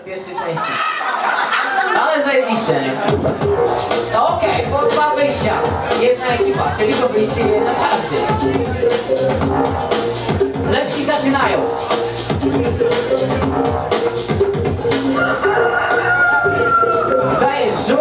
w pierwszej części. Ale zajebiście. No okej, po 2 wyjścia. Jedna ekipa, czyli to wyjście jedna każdy. Lepsi zaczynają. Dajesz żuk.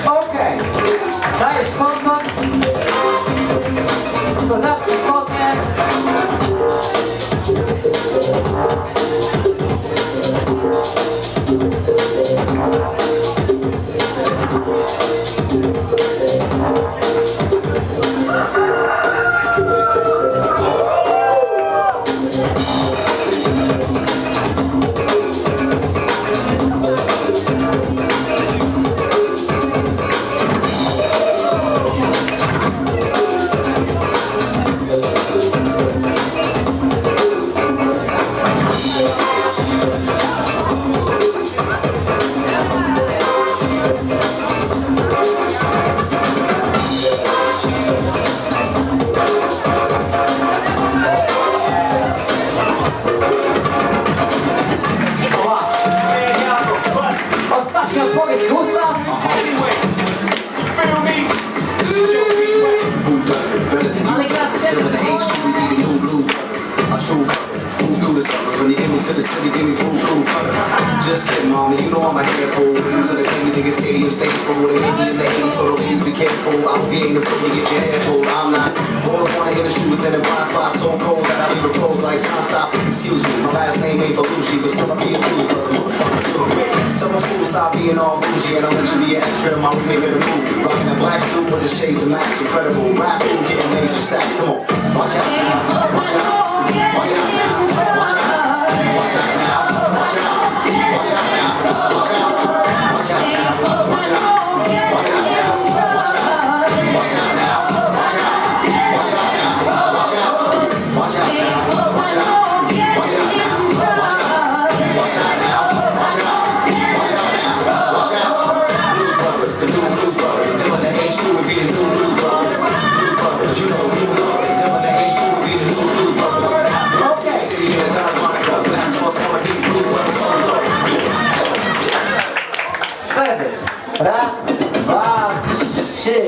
Okej. Dajesz podgląd. Kozackie spodnie. Ostatnia odpowiedź, Gustaw. Ale grasz Just kidding, mama, you know I'm a handful. So the clean nigga stadium stage full. They need me in the 80s, so please be careful. I'll be ain't afraid to get your hair pulled. I'm not all I wanna hit a shoe within a blind spot so cold that I leave it froze like time stop. Excuse me, my last name ain't Belushi, but still I be a fool. Tell my fool stop being all bougie and I'll let you be an extra in my remake of the movie. Rocking a black suit with the shades to match, incredible. Rap fool getting major stacks. Come on, watch out now, watch out, watch out now, watch out, watch out now, watch out. Watch out now, watch out, watch out now, watch out, watch out now, watch out, watch out now, watch out, watch out now, watch out, watch out now, watch out, watch out now, watch out, watch out now, watch out, watch out now, watch out. Blues Brothers, the new Blues Brothers, still in the H2 would be the new Blues Brothers. Blues Brothers, you know who knows, still in the H2 would be the new Blues Brothers. Okay. City in the Dodge Monica, that's what's gonna be Blues Brothers on the floor. Raz, dwa, trzy.